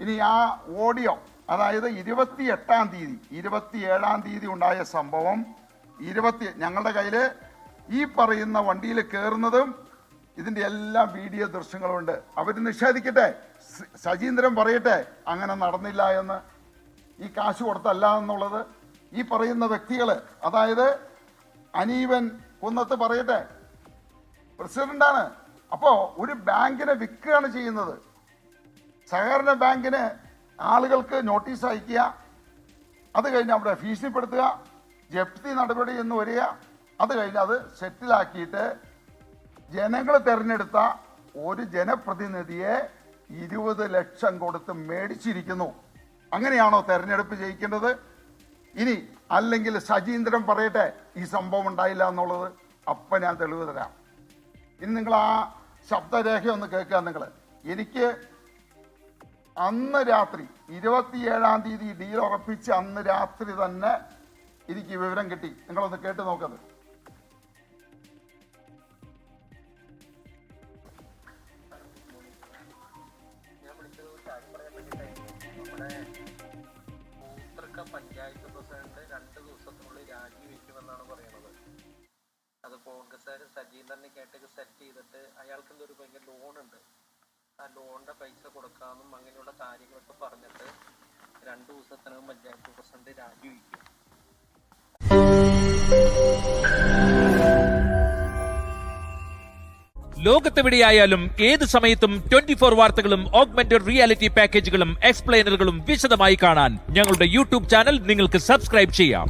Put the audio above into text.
ഇനി ആ ഓഡിയോ, അതായത് 28-ാം തീയതി 27-ാം തീയതി ഉണ്ടായ സംഭവം ഞങ്ങളുടെ കയ്യിൽ ഈ പറയുന്ന വണ്ടിയിൽ കയറുന്നതും ഇതിൻ്റെ എല്ലാ വീഡിയോ ദൃശ്യങ്ങളുണ്ട്. അവർ നിഷേധിക്കട്ടെ, ശശീന്ദ്രൻ പറയട്ടെ അങ്ങനെ നടന്നില്ല എന്ന്, ഈ കാശ് കൊടുത്തല്ല എന്നുള്ളത്. ഈ പറയുന്ന വ്യക്തികൾ, അതായത് അനീവൻ കുന്നത്ത് പറയട്ടെ, പ്രസിഡന്റാണ്. അപ്പോൾ ഒരു ബാങ്കിനെ വിൽക്കുകയാണ് ചെയ്യുന്നത്. സഹകരണ ബാങ്കിന് ആളുകൾക്ക് നോട്ടീസ് അയക്കുക, അത് കഴിഞ്ഞ് അവിടെ ഭീഷണിപ്പെടുത്തുക, ജപ്തി നടപടി എന്ന് വരിക, അത് കഴിഞ്ഞ് അത് സെറ്റിലാക്കിയിട്ട് ജനങ്ങൾ തിരഞ്ഞെടുത്ത ഒരു ജനപ്രതിനിധിയെ 20 ലക്ഷം കൊടുത്ത് മേടിച്ചിരിക്കുന്നു. അങ്ങനെയാണോ തെരഞ്ഞെടുപ്പ് ജയിക്കേണ്ടത്? ഇനി അല്ലെങ്കിൽ ശശീന്ദ്രൻ പറയട്ടെ ഈ സംഭവം ഉണ്ടായില്ല എന്നുള്ളത്, അപ്പം ഞാൻ തെളിവ് തരാം. ഇനി നിങ്ങൾ ആ ശബ്ദരേഖ ഒന്ന് കേൾക്കുക. നിങ്ങൾ, എനിക്ക് അന്ന് രാത്രി 27-ാം തീയതി ഡീൽ ഉറപ്പിച്ച് അന്ന് രാത്രി തന്നെ എനിക്ക് വിവരം കിട്ടി. നിങ്ങളൊന്ന് കേട്ട് നോക്കത്. പഞ്ചായത്ത് പ്രസിഡന്റ് 2 ദിവസത്തിനുള്ളിൽ രാജിവെക്കുമെന്നാണ് പറയുന്നത്. അത് കോൺഗ്രസ്സുകാർ സജീന്ദ്രനെ കേട്ടൊക്കെ സെറ്റ് ചെയ്തിട്ട് അയാൾക്ക് എന്തൊരു ഭയങ്കര ലോണുണ്ട്, ആ ലോണിന്റെ പൈസ കൊടുക്കാമെന്നും അങ്ങനെയുള്ള കാര്യങ്ങളൊക്കെ പറഞ്ഞിട്ട് 2 ദിവസത്തിനകം പഞ്ചായത്ത് പ്രസിഡന്റ് രാജിവെക്കും. ലോകത്തെവിടെയായാലും ഏത് സമയത്തും 24 വാർത്തകളും ഓഗ്മെന്റഡ് റിയാലിറ്റി പാക്കേജുകളും എക്സ്പ്ലെയിനറുകളും വിശദമായി കാണാൻ ഞങ്ങളുടെ യൂട്യൂബ് ചാനൽ നിങ്ങൾക്ക് സബ്സ്ക്രൈബ് ചെയ്യാം.